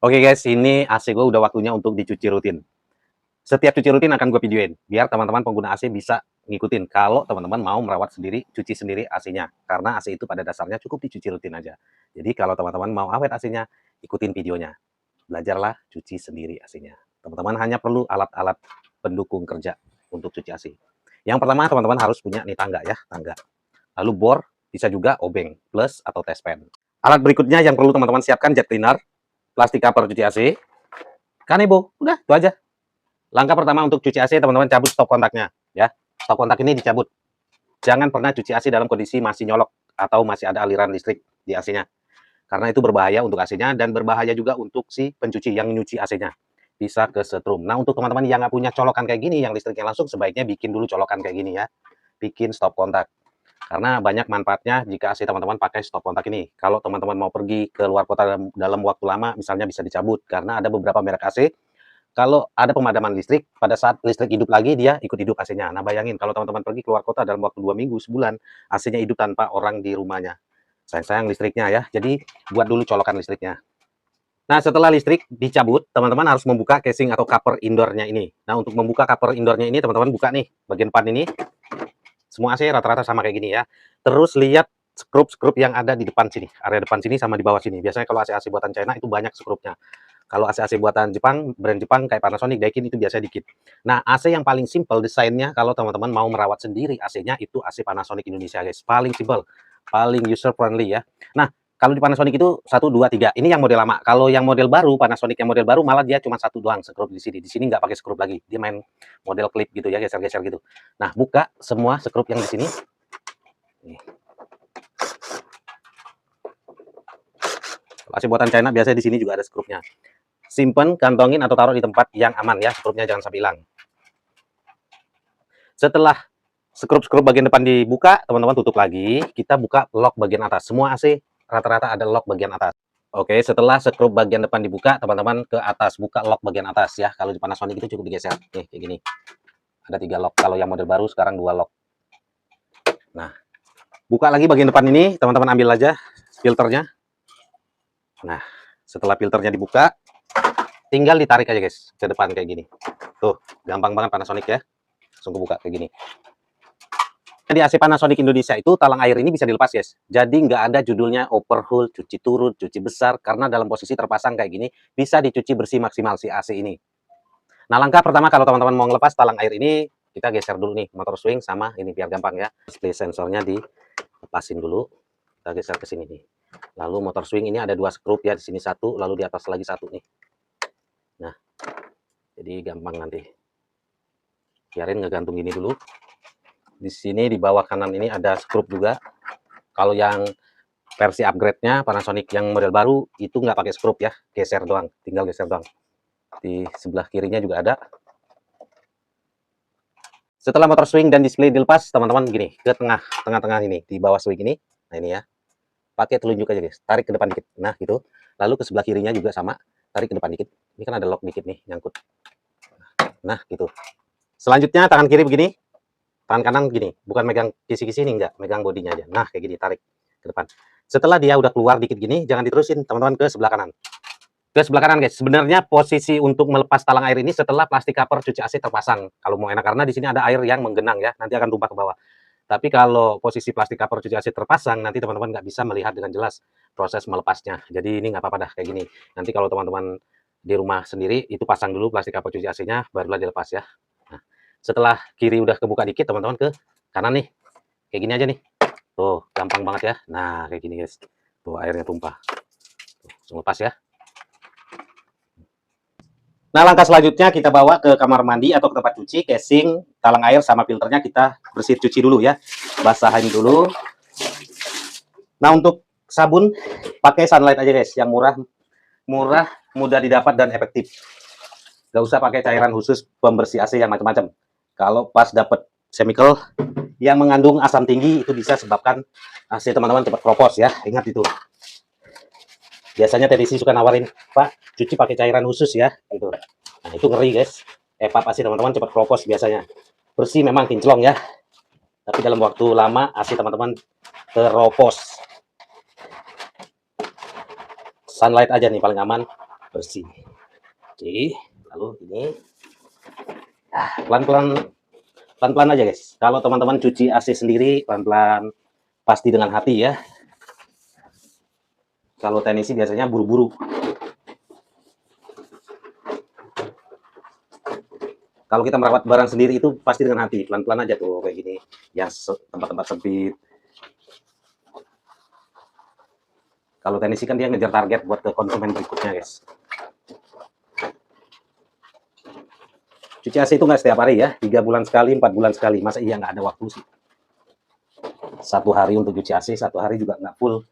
Oke guys, ini AC gue udah waktunya untuk dicuci rutin. Setiap cuci rutin akan gue videoin, biar teman-teman pengguna AC bisa ngikutin. Kalau teman-teman mau merawat sendiri, cuci sendiri AC-nya. Karena AC itu pada dasarnya cukup dicuci rutin aja. Jadi kalau teman-teman mau awet AC-nya, ikutin videonya. Belajarlah cuci sendiri AC-nya. Teman-teman hanya perlu alat-alat pendukung kerja untuk cuci AC. Yang pertama, teman-teman harus punya nih tangga ya, tangga. Lalu bor, bisa juga obeng, plus atau test pen. Alat berikutnya yang perlu teman-teman siapkan jet cleaner, plastik cover cuci AC, kanebo, udah itu aja. Langkah pertama untuk cuci AC, teman-teman cabut stop kontaknya ya. Stop kontak ini dicabut. Jangan pernah cuci AC dalam kondisi masih nyolok atau masih ada aliran listrik di AC-nya. Karena itu berbahaya untuk AC-nya dan berbahaya juga untuk si pencuci yang nyuci AC-nya. Bisa kesetrum. Nah, untuk teman-teman yang nggak punya colokan kayak gini, yang listriknya langsung, sebaiknya bikin dulu colokan kayak gini ya. Bikin stop kontak. Karena banyak manfaatnya jika AC teman-teman pakai stop kontak ini. Kalau teman-teman mau pergi ke luar kota dalam waktu lama, misalnya bisa dicabut. Karena ada beberapa merek AC, kalau ada pemadaman listrik, pada saat listrik hidup lagi, dia ikut hidup AC-nya. Nah, bayangin kalau teman-teman pergi keluar kota dalam waktu 2 minggu, sebulan, AC-nya hidup tanpa orang di rumahnya. Sayang-sayang listriknya ya, jadi buat dulu colokan listriknya. Nah, setelah listrik dicabut, teman-teman harus membuka casing atau cover indoor-nya ini. Nah, untuk membuka cover indoor-nya ini, teman-teman buka nih, bagian depan ini. Semua AC rata-rata sama kayak gini ya. Terus lihat skrup-skrup yang ada di depan sini, area depan sini sama di bawah sini. Biasanya kalau AC-AC buatan China itu banyak skrupnya. Kalau AC-AC buatan Jepang, brand Jepang kayak Panasonic, Daikin itu biasanya dikit. Nah, AC yang paling simple desainnya kalau teman-teman mau merawat sendiri AC-nya itu AC Panasonic Indonesia, guys. Paling simple, paling user friendly ya. Nah, kalau di Panasonic itu 1, 2, 3. Ini yang model lama. Kalau yang model baru, Panasonic yang model baru malah dia cuma satu doang skrup di sini. Di sini nggak pakai skrup lagi. Dia main model klip gitu ya, geser-geser gitu. Nah, buka semua skrup yang di sini. Nih. AC buatan China biasanya di sini juga ada skrupnya. Simpen, kantongin atau taruh di tempat yang aman ya, skrupnya jangan sampai hilang. Setelah skrup-skrup bagian depan dibuka, teman-teman tutup lagi, kita buka lock bagian atas. Semua AC rata-rata ada lock bagian atas. Oke, setelah skrup bagian depan dibuka, teman-teman ke atas, buka lock bagian atas ya. Kalau di Panasonic itu cukup digeser. Nih, kayak gini. Ada 3 lock. Kalau yang model baru sekarang 2 lock. Nah, buka lagi bagian depan ini, teman-teman ambil aja filternya. Nah, setelah filternya dibuka, tinggal ditarik aja guys ke depan kayak gini. Tuh, gampang banget Panasonic ya. Langsung buka kayak gini. Di AC Panasonic Indonesia itu talang air ini bisa dilepas guys. Jadi nggak ada judulnya overhaul, cuci turun, cuci besar. Karena dalam posisi terpasang kayak gini, bisa dicuci bersih maksimal si AC ini. Nah, langkah pertama kalau teman-teman mau ngelepas talang air ini, kita geser dulu nih motor swing sama ini biar gampang ya. Display sensornya dilepasin dulu. Kita geser ke sini nih. Lalu motor swing ini ada 2 skrup ya, di sini 1, lalu di atas lagi 1 nih. Nah, jadi gampang nanti. Biarin ngegantung gini dulu. Di sini di bawah kanan ini ada skrup juga. Kalau yang versi upgrade-nya Panasonic yang model baru itu nggak pakai skrup ya, geser doang, tinggal geser doang. Di sebelah kirinya juga ada. Setelah motor swing dan display dilepas, teman-teman gini, ke tengah-tengah ini, di bawah swing ini. Nah, ini ya. Pakai telunjuk aja, guys. Tarik ke depan dikit. Nah, gitu. Lalu ke sebelah kirinya juga sama, tarik ke depan dikit. Ini kan ada lock dikit nih, nyangkut. Nah, gitu. Selanjutnya tangan kiri begini, tangan kanan gini. Bukan megang kisi-kisi ini, enggak. Megang bodinya aja. Nah, kayak gini, tarik ke depan. Setelah dia udah keluar dikit gini, jangan diterusin, teman-teman, ke sebelah kanan. Ke sebelah kanan guys, sebenarnya posisi untuk melepas talang air ini setelah plastik cover cuci AC terpasang. Kalau mau enak, karena di sini ada air yang menggenang ya, nanti akan tumpah ke bawah. Tapi kalau posisi plastik cover cuci AC terpasang, nanti teman-teman nggak bisa melihat dengan jelas proses melepasnya. Jadi ini nggak apa-apa dah kayak gini. Nanti kalau teman-teman di rumah sendiri, itu pasang dulu plastik cover cuci AC-nya, barulah dilepas ya. Nah, setelah kiri udah kebuka dikit, teman-teman ke kanan nih. Kayak gini aja nih. Tuh, gampang banget ya. Nah, kayak gini guys. Tuh, airnya tumpah. Tuh, langsung lepas ya. Nah, langkah selanjutnya kita bawa ke kamar mandi atau ke tempat cuci, casing, talang air sama filternya kita bersih cuci dulu ya. Basahin dulu. Nah, untuk sabun pakai Sunlight aja guys, yang murah, mudah didapat dan efektif. Gak usah pakai cairan khusus pembersih AC yang macam-macam. Kalau pas dapat chemical yang mengandung asam tinggi itu bisa sebabkan AC teman-teman cepat kropos ya. Ingat itu. Biasanya teknisi suka nawarin, Pak, cuci pakai cairan khusus ya, gitu. Nah, itu ngeri guys. Evap AC teman-teman cepat kropos biasanya. Bersih memang kinclong ya, tapi dalam waktu lama AC teman-teman keropos. Sunlight aja nih paling aman. bersih. Oke, lalu ini pelan-pelan aja guys. Kalau teman-teman cuci AC sendiri pelan-pelan, pasti dengan hati ya. Kalau teknisi biasanya buru-buru. Kalau kita merawat barang sendiri itu pasti dengan hati, pelan-pelan aja tuh kayak gini. Yang tempat-tempat sempit. Kalau teknisi kan dia ngejar target buat ke konsumen berikutnya guys. Cuci AC itu nggak setiap hari ya, 3 bulan sekali, 4 bulan sekali. Masa iya nggak ada waktu sih? 1 hari untuk cuci AC, 1 hari juga nggak full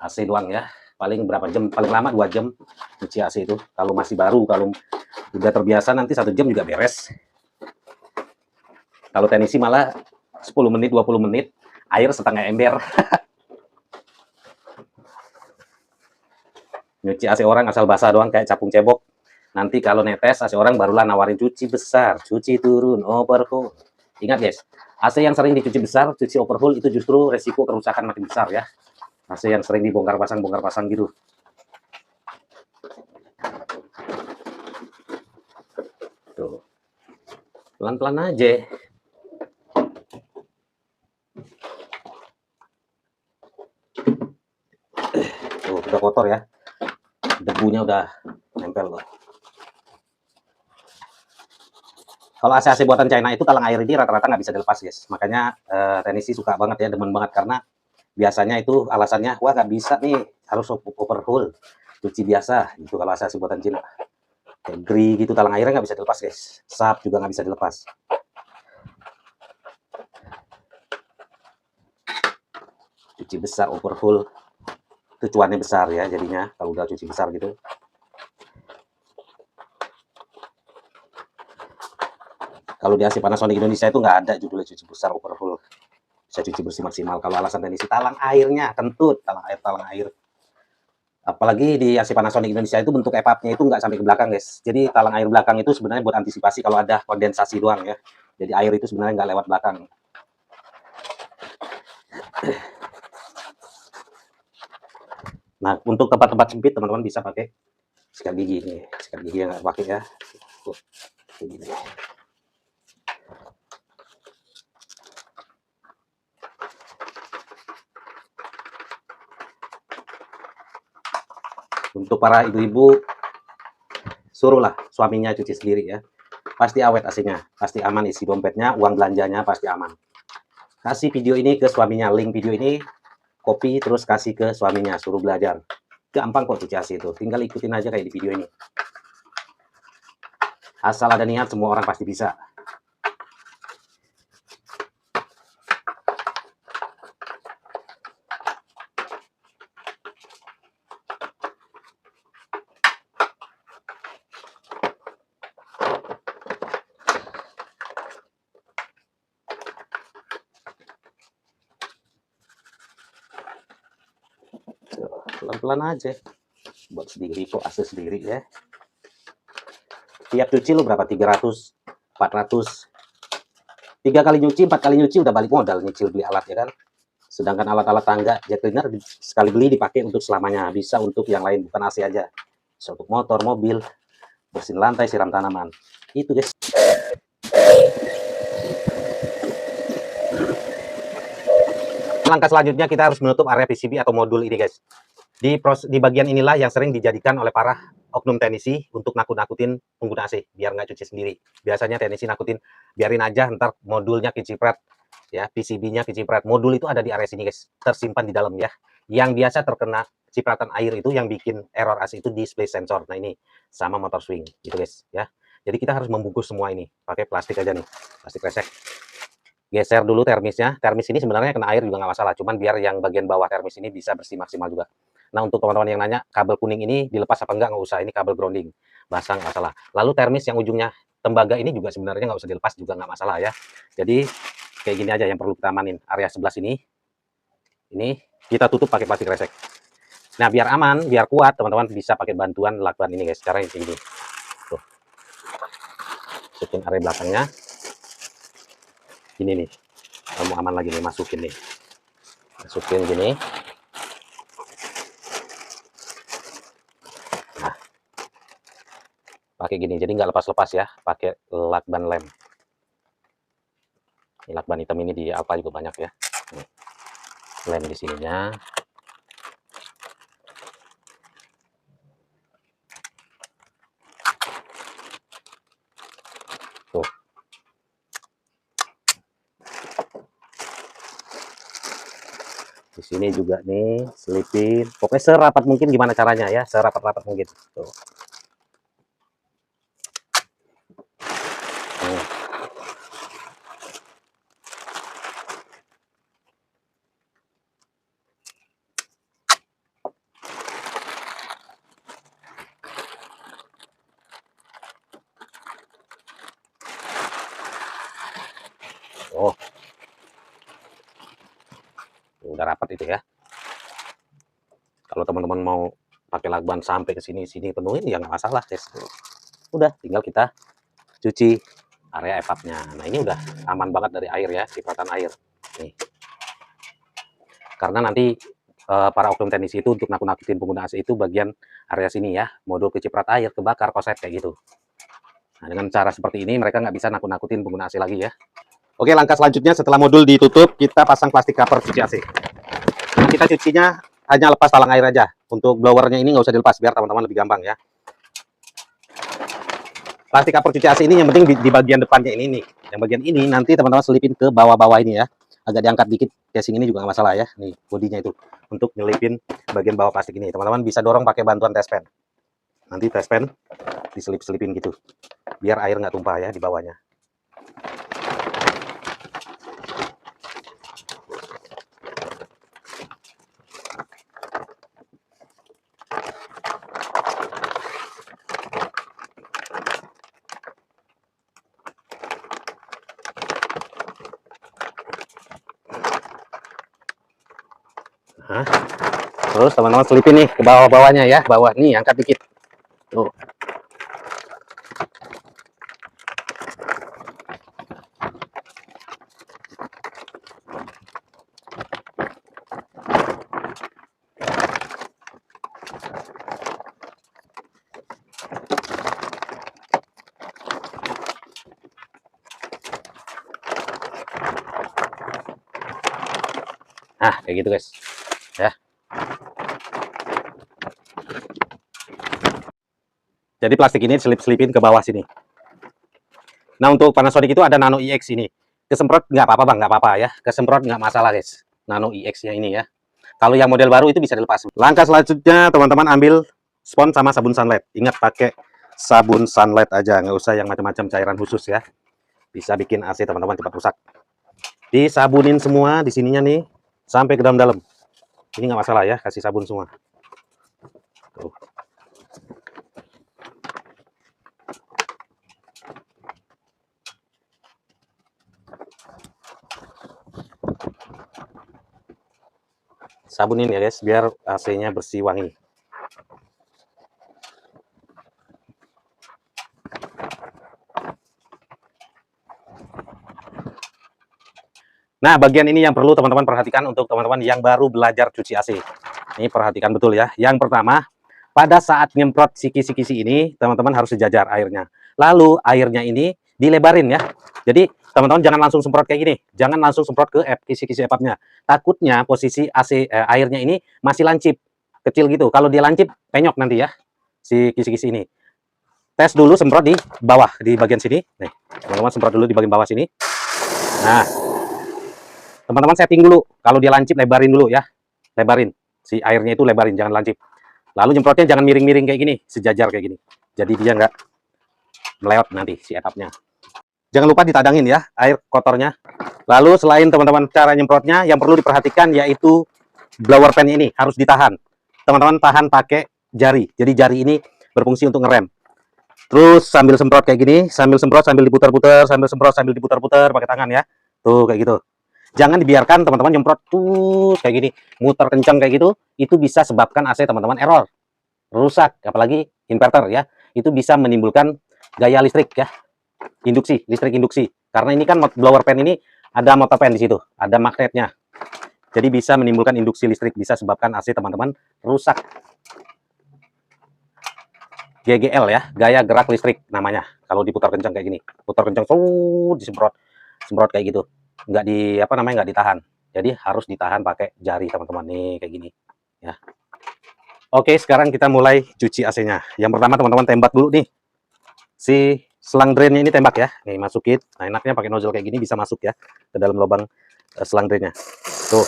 AC doang ya. Paling berapa jam? Paling lama 2 jam cuci AC itu. Kalau masih baru, kalau udah terbiasa nanti 1 jam juga beres. Kalau teknisi malah 10 menit, 20 menit, air setengah ember. Nyuci AC orang asal basah doang kayak capung cebok. Nanti kalau netes AC orang barulah nawarin cuci besar, cuci turun, overhaul. Ingat guys, AC yang sering dicuci besar, cuci overhaul itu justru resiko kerusakan makin besar ya. AC yang sering dibongkar pasang gitu. Tuh. Pelan-pelan aja. Tuh, udah kotor ya. Debunya udah nempel loh. Kalau AC-AC buatan China itu talang air ini rata-rata nggak bisa dilepas guys. Makanya teknisi suka banget ya, demen banget karena biasanya itu alasannya, wah nggak bisa nih, harus overhaul, cuci biasa gitu kalau AC-AC buatan Cina. Kayak gri gitu, talang airnya nggak bisa dilepas guys. Sap juga nggak bisa dilepas. Cuci besar, overhaul, itu cuannya besar ya jadinya kalau udah cuci besar gitu. Kalau di AC Panasonic Indonesia itu nggak ada judulnya cuci besar overhaul. Bisa cuci bersih maksimal. Kalau alasan teknisi talang airnya kentut, talang air. Apalagi di AC Panasonic Indonesia itu bentuk EPAP-nya itu nggak sampai ke belakang guys. Jadi talang air belakang itu sebenarnya buat antisipasi kalau ada kondensasi doang ya. Jadi air itu sebenarnya nggak lewat belakang. Nah, untuk tempat-tempat sempit teman-teman bisa pakai sikat gigi nih. Sikat gigi yang nggak pakai ya. Tuh, gini. Untuk para ibu-ibu, suruhlah suaminya cuci sendiri ya. Pasti awet AC-nya, pasti aman isi dompetnya, uang belanjanya pasti aman. Kasih video ini ke suaminya, link video ini copy terus kasih ke suaminya, suruh belajar. Gampang kok cuci AC itu, tinggal ikutin aja kayak di video ini. Asal ada niat, semua orang pasti bisa. Pelan-pelan aja. Buat sendiri kok, AC sendiri ya. Tiap cuci lo berapa? 300, 400. 3 kali nyuci, 4 kali nyuci udah balik modal nyicil beli alat ya kan. Sedangkan alat-alat tangga jet cleaner sekali beli dipakai untuk selamanya, bisa untuk yang lain bukan AC aja. Bisa untuk motor, mobil, bersihin lantai, siram tanaman. Itu guys. Langkah selanjutnya kita harus menutup area PCB atau modul ini guys. Di bagian inilah yang sering dijadikan oleh para oknum teknisi untuk nakut-nakutin pengguna AC biar nggak cuci sendiri. Biasanya teknisi nakutin, biarin aja ntar modulnya keciprat ya, PCB-nya keciprat. Modul itu ada di area sini guys, tersimpan di dalam ya. Yang biasa terkena cipratan air itu yang bikin error AC itu display sensor. Nah ini sama motor swing gitu guys ya. Jadi kita harus membungkus semua ini pakai plastik aja nih, plastik resek. Geser dulu termisnya. Termis ini sebenarnya kena air juga nggak masalah, cuman biar yang bagian bawah termis ini bisa bersih maksimal juga. Nah, untuk teman-teman yang nanya, kabel kuning ini dilepas apa enggak, nggak usah. Ini kabel grounding, basah nggak masalah. Lalu termis yang ujungnya tembaga ini juga sebenarnya nggak usah dilepas, juga nggak masalah ya. Jadi, kayak gini aja yang perlu kita amanin. Area sebelah sini, ini kita tutup pakai plastik resek. Nah, biar aman, biar kuat, teman-teman bisa pakai bantuan lakban ini guys. Caranya kayak gini. Tuh. Tutupin area belakangnya. Gini nih. Kamu aman lagi nih, masukin nih. Masukin gini. Nah, pakai gini, jadi nggak lepas-lepas ya, pakai lakban lem. Ini lakban hitam ini di Alfa juga banyak ya. Nih, lem di sininya. Tuh. Di sini juga nih, selipin. Pokoknya serapat mungkin, gimana caranya ya, serapat-rapat mungkin. Tuh. Oh, udah rapat itu ya. Kalau teman-teman mau pakai lakban sampai ke sini penuhin ya nggak masalah, guys. Udah, tinggal kita cuci area evapnya. Nah, ini udah aman banget dari air ya, cipratan air. Nih. Karena nanti para oknum teknisi itu untuk nakut-nakutin pengguna AC itu bagian area sini ya, modul keciprat air, kebakar, koset kayak gitu. Nah, dengan cara seperti ini mereka nggak bisa nakut-nakutin pengguna AC lagi ya. Oke, langkah selanjutnya setelah modul ditutup, kita pasang plastik cover cuci AC. Nah, kita cucinya hanya lepas talang air aja. Untuk blowernya ini nggak usah dilepas biar teman-teman lebih gampang ya. Plastik cover cuci AC ini yang penting di bagian depannya ini nih. Yang bagian ini nanti teman-teman selipin ke bawah-bawah ini ya. Agak diangkat dikit, casing ini juga nggak masalah ya. Nih, bodinya itu untuk nyelipin bagian bawah plastik ini. Teman-teman bisa dorong pakai bantuan test pen. Nanti test pen diselip-selipin gitu. Biar air nggak tumpah ya di bawahnya. Nah, terus teman-teman selipin nih ke bawah-bawahnya ya, bawah nih angkat dikit. Tuh. Nah, kayak gitu guys. Ya. Jadi plastik ini selip-selipin ke bawah sini. Nah, untuk Panasonic itu ada Nano EX ini. Kesemprot nggak apa-apa bang, nggak apa-apa ya. Kesemprot nggak masalah guys. Nano EX-nya ini ya. Kalau yang model baru itu bisa dilepas. Langkah selanjutnya teman-teman ambil spons sama sabun sunlight. Ingat pakai sabun sunlight aja, nggak usah yang macam-macam cairan khusus ya. Bisa bikin AC teman-teman cepat rusak. Disabunin semua di sininya nih sampai ke dalam-dalam. Ini nggak masalah ya, kasih sabun semua. Tuh. Sabunin ya guys, biar AC-nya bersih wangi. Nah, bagian ini yang perlu teman-teman perhatikan untuk teman-teman yang baru belajar cuci AC. Ini perhatikan betul ya. Yang pertama, pada saat nyemprot si kisi-kisi ini, teman-teman harus sejajar airnya. Lalu airnya ini dilebarin ya. Jadi teman-teman jangan langsung semprot kayak gini. Jangan langsung semprot ke kisi-kisi evapnya. Takutnya posisi AC airnya ini masih lancip, kecil gitu. Kalau dia lancip, penyok nanti ya si kisi-kisi ini. Tes dulu semprot di bawah, di bagian sini. Nih, teman-teman semprot dulu di bagian bawah sini. Nah, teman-teman setting dulu. Kalau dia lancip, lebarin dulu ya. Lebarin. Si airnya itu lebarin, jangan lancip. Lalu nyemprotnya jangan miring-miring kayak gini, sejajar kayak gini. Jadi dia nggak melewat nanti si etapnya. Jangan lupa ditadangin ya air kotornya. Lalu selain teman-teman cara nyemprotnya, yang perlu diperhatikan yaitu blower pen ini harus ditahan. Teman-teman tahan pakai jari. Jadi jari ini berfungsi untuk ngerem. Terus sambil semprot kayak gini, sambil semprot sambil diputar-putar, sambil semprot sambil diputar-putar pakai tangan ya. Tuh kayak gitu. Jangan dibiarkan teman-teman nyemprot tuh kayak gini, muter kencang kayak gitu, itu bisa sebabkan AC teman-teman error, rusak, apalagi inverter ya. Itu bisa menimbulkan gaya listrik ya, listrik induksi. Karena ini kan blower pen ini ada motor pen di situ, ada magnetnya. Jadi bisa menimbulkan induksi listrik, bisa sebabkan AC teman-teman rusak. GGL ya, gaya gerak listrik namanya. Kalau diputar kencang kayak gini, putar kencang, disemprot, semprot kayak gitu. Nggak di apa namanya, nggak ditahan. Jadi harus ditahan pakai jari teman-teman nih kayak gini. Ya. Oke, sekarang kita mulai cuci AC-nya. Yang pertama teman-teman tembak dulu nih. Si selang drainnya ini tembak ya. Nih masukin. Nah enaknya pakai nozzle kayak gini bisa masuk ya ke dalam lubang selang drainnya. Tuh.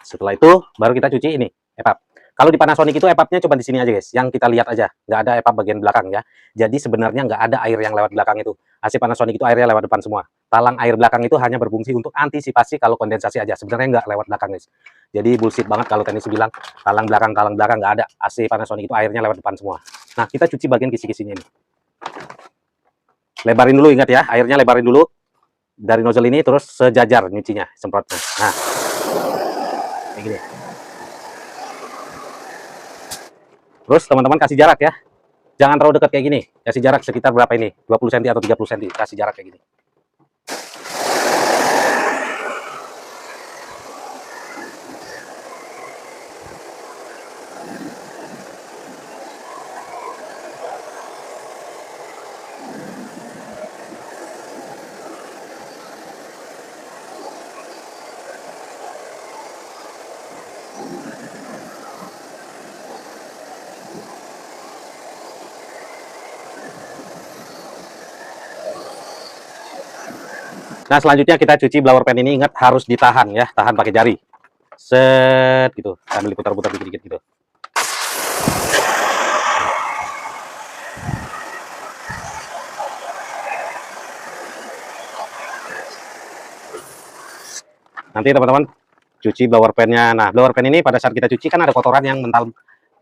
Setelah itu baru kita cuci ini EPAP. Kalau di Panasonic itu EPAP-nya coba di sini aja guys, yang kita lihat aja, nggak ada EPAP bagian belakang ya. Jadi sebenarnya nggak ada air yang lewat belakang itu. AC Panasonic itu airnya lewat depan semua. Talang air belakang itu hanya berfungsi untuk antisipasi kalau kondensasi aja. Sebenarnya nggak lewat belakang guys. Jadi bullshit banget kalau teknisi bilang talang belakang nggak ada. AC Panasonic itu airnya lewat depan semua. Nah kita cuci bagian kisi-kisinya ini. Lebarin dulu, ingat ya, airnya lebarin dulu dari nozzle ini, terus sejajar nyucinya, semprotnya. Nah kayak gini. Terus teman-teman kasih jarak ya. Jangan terlalu dekat kayak gini. Kasih jarak sekitar berapa ini? 20 cm atau 30 cm. Kasih jarak kayak gini. Nah, selanjutnya kita cuci blower pen ini. Ingat harus ditahan ya, tahan pakai jari. Set gitu, sambil diputar-putar dikit-dikit gitu. Nanti teman-teman cuci blower pennya. Nah, blower pen ini pada saat kita cuci kan ada kotoran yang mental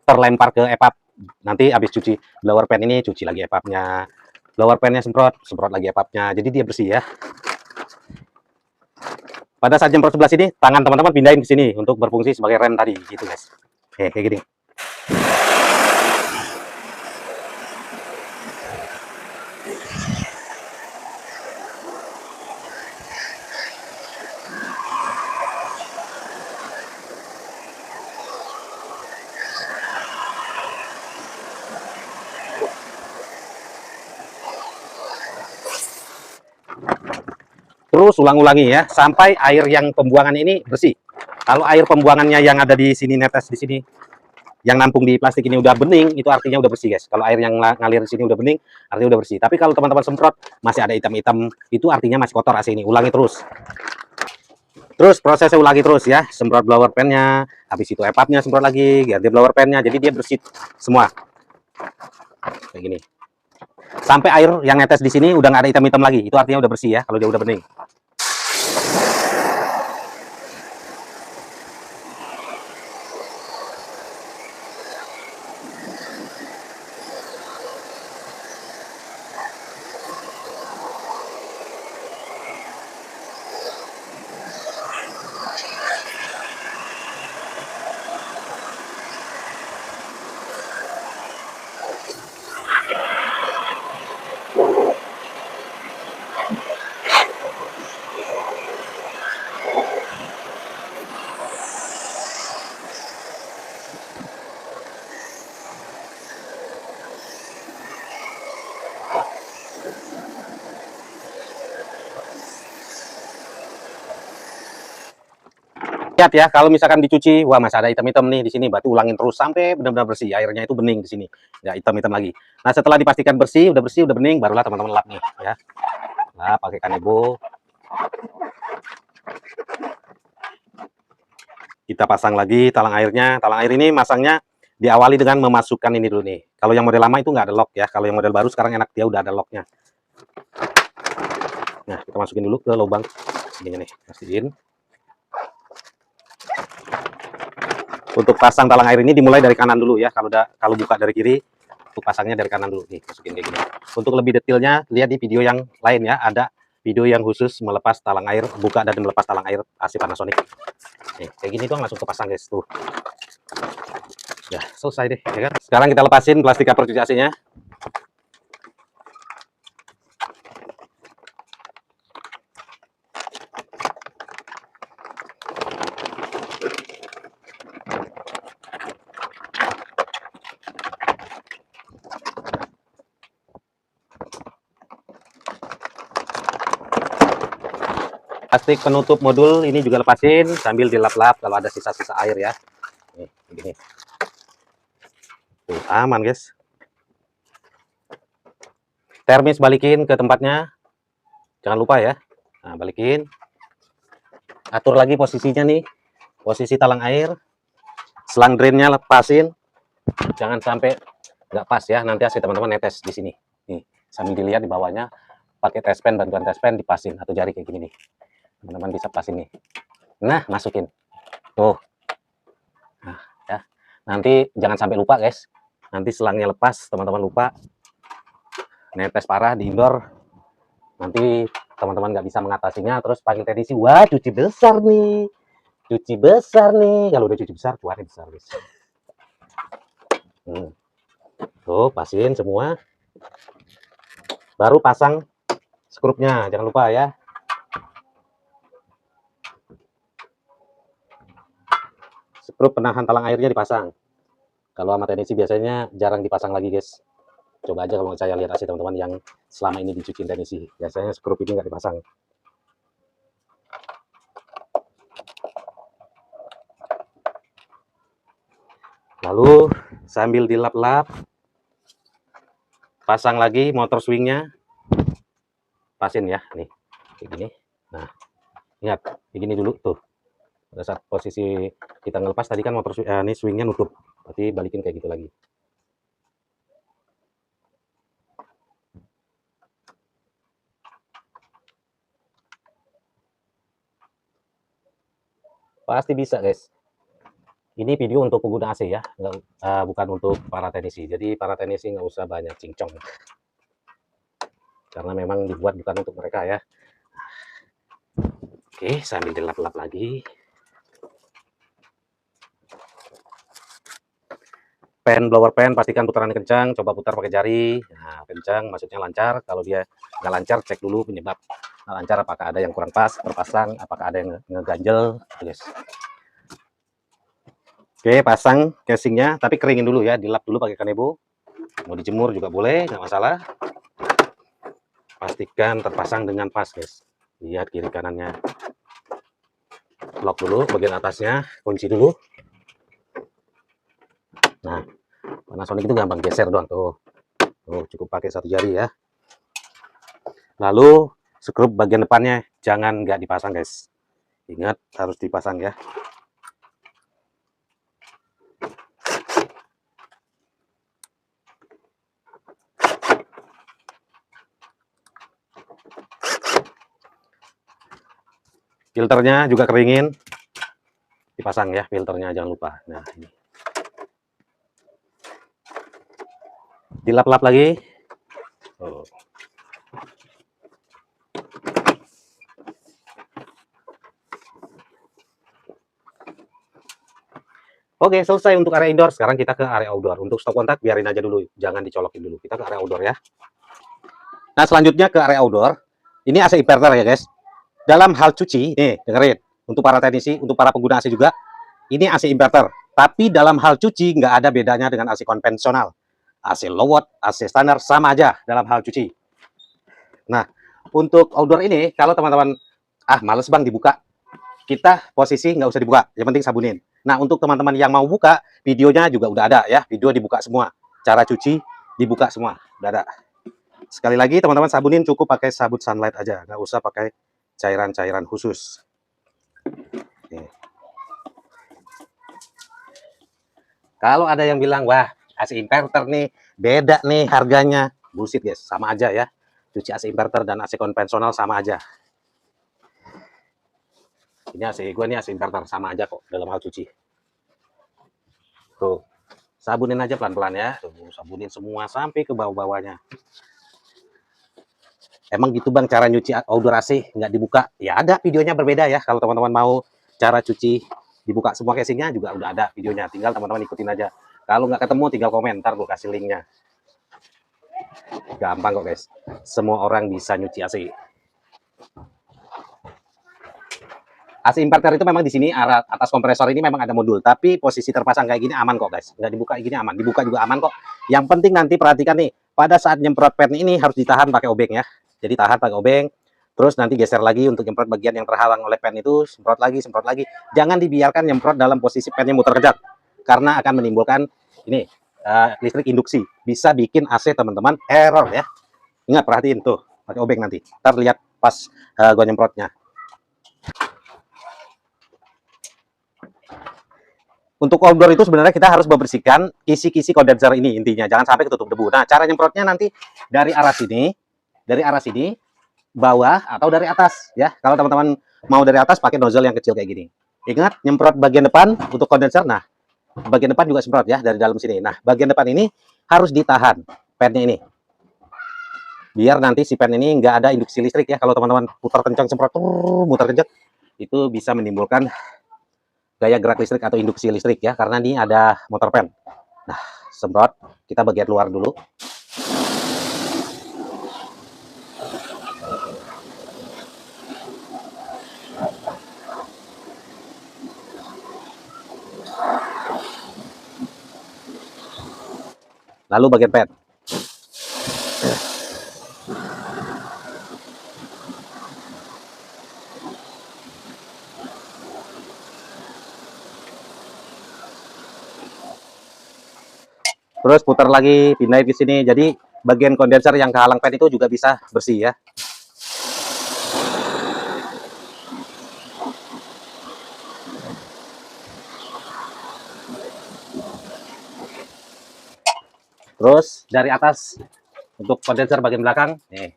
terlempar ke EPAP. Nanti habis cuci blower pen ini, cuci lagi EPAP-nya. Blower pennya semprot, semprot lagi EPAP-nya. Jadi dia bersih ya. Pada saat jempol sebelah sini, tangan teman-teman pindahin ke sini untuk berfungsi sebagai rem tadi, gitu guys. Oke, kayak gini. Terus ulang-ulangi ya, sampai air yang pembuangan ini bersih. Kalau air pembuangannya yang ada di sini, netes di sini, yang nampung di plastik ini udah bening, itu artinya udah bersih guys. Kalau air yang ngalir di sini udah bening, artinya udah bersih. Tapi kalau teman-teman semprot masih ada hitam-hitam, itu artinya masih kotor AC ini. Ulangi terus. Terus prosesnya ulangi terus ya, semprot blower pennya, habis itu EPAP-nya semprot lagi, ganti blower pennya, jadi dia bersih semua. Kayak gini. Sampai air yang netes di sini udah nggak ada hitam-hitam lagi, itu artinya udah bersih ya, kalau dia udah bening. Lihat ya, kalau misalkan dicuci, wah masih ada hitam-hitam nih di sini, berarti ulangin terus sampai benar-benar bersih, airnya itu bening di sini, nggak hitam-hitam lagi. Nah setelah dipastikan bersih, udah bening, barulah teman-teman lap nih ya, lap pakai kanebo. Kita pasang lagi talang airnya. Talang air ini masangnya diawali dengan memasukkan ini dulu nih. Kalau yang model lama itu nggak ada lock ya, kalau yang model baru sekarang enak, dia udah ada locknya. Nah kita masukin dulu ke lubang ini nih, masukin. Untuk pasang talang air ini dimulai dari kanan dulu ya. Kalau buka dari kiri, untuk pasangnya dari kanan dulu nih, masukin kayak gini. Untuk lebih detailnya lihat di video yang lain ya, ada video yang khusus melepas talang air, buka dan melepas talang air AC Panasonic. Nih, kayak gini doang langsung kepasang guys tuh. Ya, selesai deh ya kan. Sekarang kita lepasin plastik cover cuci AC-nya. Plastik penutup modul ini juga lepasin sambil dilap-lap kalau ada sisa-sisa air ya. Nih, begini. Tuh, aman guys. Termis balikin ke tempatnya. Jangan lupa ya. Nah, balikin. Atur lagi posisinya nih. Posisi talang air. Selang drainnya lepasin. Jangan sampai nggak pas ya. Nanti hasil teman-teman netes di sini. Nih, sambil dilihat di bawahnya. Pakai tespen, bantuan tespen dipasin atau jari kayak gini nih. Teman-teman bisa pasin nih. Nah, masukin. Tuh. Nah, ya. Nanti jangan sampai lupa, guys. Nanti selangnya lepas, teman-teman lupa. Netes parah di indoor. Nanti teman-teman nggak bisa mengatasinya, terus panggil teknisi. Wah, cuci besar nih. Cuci besar nih. Kalau udah cuci besar, keluarin besar, guys. Tuh, pasin semua. Baru pasang skrupnya. Jangan lupa ya. Skrup penahan talang airnya dipasang. Kalau sama teknisi biasanya jarang dipasang lagi, guys. Coba aja kalau saya lihat hasil teman-teman yang selama ini dicuciin teknisi. Biasanya skrup ini nggak dipasang. Lalu sambil dilap-lap, pasang lagi motor swingnya. Pasin ya, nih. Kayak gini. Nah, lihat. Begini dulu tuh. Pada saat posisi kita ngelepas tadi kan motor ini swingnya nutup, berarti balikin kayak gitu lagi. Pasti bisa, guys. Ini video untuk pengguna AC ya, bukan untuk para teknisi. Jadi para teknisi nggak usah banyak cincong, karena memang dibuat bukan untuk mereka ya. Oke, sambil dilap-lap lagi. Pen blower pen pastikan putarannya kencang, coba putar pakai jari. Nah, kencang maksudnya lancar. Kalau dia nggak lancar, cek dulu penyebab. Nah, lancar apakah ada yang kurang pas terpasang, apakah ada yang ngeganjel, guys. Oke, pasang casingnya, tapi keringin dulu ya, dilap dulu pakai kanebo. Mau dijemur juga boleh, nggak masalah. Pastikan terpasang dengan pas, guys. Lihat kiri kanannya. Lock dulu bagian atasnya, kunci dulu. Nah, Panasonic itu gampang geser doang tuh. Tuh, cukup pakai satu jari ya. Lalu skrup bagian depannya jangan nggak dipasang, guys. Ingat harus dipasang ya. Filternya juga keringin. Dipasang ya filternya, jangan lupa. Nah, ini. Dilap-lap lagi. Oh. Oke, selesai untuk area indoor. Sekarang kita ke area outdoor. Untuk stop kontak biarin aja dulu, jangan dicolokin dulu. Kita ke area outdoor ya. Nah, selanjutnya ke area outdoor. Ini AC inverter ya, guys. Dalam hal cuci, nih dengerin. Untuk para teknisi, untuk para pengguna AC juga, ini AC inverter. Tapi dalam hal cuci nggak ada bedanya dengan AC konvensional. AC low watt, AC standar sama aja dalam hal cuci. Nah, untuk outdoor ini, kalau teman-teman males bang dibuka, kita posisi nggak usah dibuka, yang penting sabunin. Nah, untuk teman-teman yang mau buka, videonya juga udah ada ya, video dibuka semua. Cara cuci dibuka semua, udah ada. Sekali lagi teman-teman sabunin cukup pakai sabun sunlight aja, nggak usah pakai cairan-cairan khusus. Nih. Kalau ada yang bilang, wah AC inverter nih beda nih harganya, bullshit guys, sama aja ya. Cuci AC inverter dan AC konvensional sama aja. Ini AC gue nih AC inverter, sama aja kok dalam hal cuci. Tuh, sabunin aja pelan-pelan ya. Tuh, sabunin semua sampai ke bawah-bawahnya. Emang gitu bang cara nyuci outdoor AC nggak dibuka? Ya ada videonya berbeda ya. Kalau teman-teman mau cara cuci dibuka semua casingnya juga udah ada videonya. Tinggal teman-teman ikutin aja. Kalau nggak ketemu tinggal komentar, gue kasih linknya. Gampang kok guys. Semua orang bisa nyuci AC. AC inverter itu memang di sini atas kompresor ini memang ada modul, tapi posisi terpasang kayak gini aman kok guys. Nggak dibuka gini aman, dibuka juga aman kok. Yang penting nanti perhatikan nih, pada saat nyemprot pen ini harus ditahan pakai obeng ya. Jadi tahan pakai obeng, Terus nanti geser lagi untuk nyemprot bagian yang terhalang oleh pen itu, semprot lagi, semprot lagi. Jangan dibiarkan nyemprot dalam posisi pennya muter kencang, karena akan menimbulkan ini listrik induksi. Bisa bikin AC teman-teman error ya. Ingat, perhatiin tuh, pakai obeng nanti. Ntar lihat pas gua nyemprotnya. Untuk outdoor itu sebenarnya kita harus membersihkan kisi-kisi kondenser ini intinya, jangan sampai ketutup debu. Nah, cara nyemprotnya nanti dari arah sini, bawah atau dari atas ya. Kalau teman-teman mau dari atas pakai nozzle yang kecil kayak gini. Ingat, nyemprot bagian depan untuk kondenser. Nah, bagian depan juga semprot ya dari dalam sini. Nah, bagian depan ini harus ditahan pennya ini. Biar nanti si pen ini nggak ada induksi listrik ya. Kalau teman-teman putar kencang semprot, muter kencang, itu bisa menimbulkan gaya gerak listrik atau induksi listrik ya, karena ini ada motor pen. Nah, semprot, kita bagian luar dulu. Lalu bagian pen. Terus putar lagi, pindahin ke sini. Jadi bagian kondenser yang kehalang pen itu juga bisa bersih ya. Terus dari atas untuk kondenser bagian belakang, nih.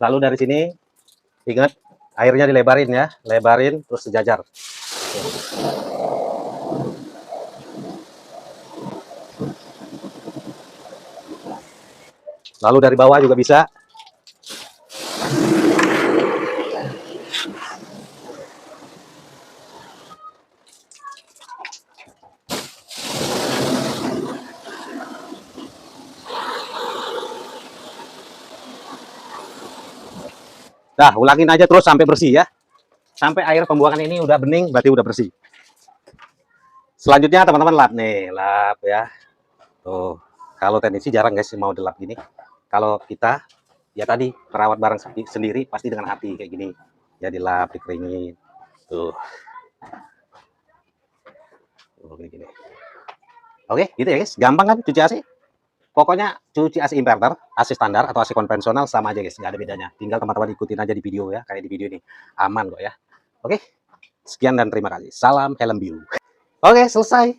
Lalu dari sini, ingat airnya dilebarin ya, lebarin terus sejajar. Lalu dari bawah juga bisa. Nah, ulangin aja terus sampai bersih ya. Sampai air pembuangan ini udah bening, berarti udah bersih. Selanjutnya teman-teman lap nih, lap ya. Tuh, kalau teknisi jarang guys mau dilap gini. Kalau kita, ya tadi perawat barang sendiri pasti dengan hati kayak gini. Ya dilap, dikeringin. Tuh. Tuh gini. Oke, gitu ya guys. Gampang kan cuci AC? Pokoknya cuci AC inverter, AC standar atau AC konvensional sama aja guys, nggak ada bedanya. Tinggal teman-teman ikutin aja di video ya, kayak di video ini. Aman kok ya. Oke, sekian dan terima kasih. Salam helm biru. Oke, selesai.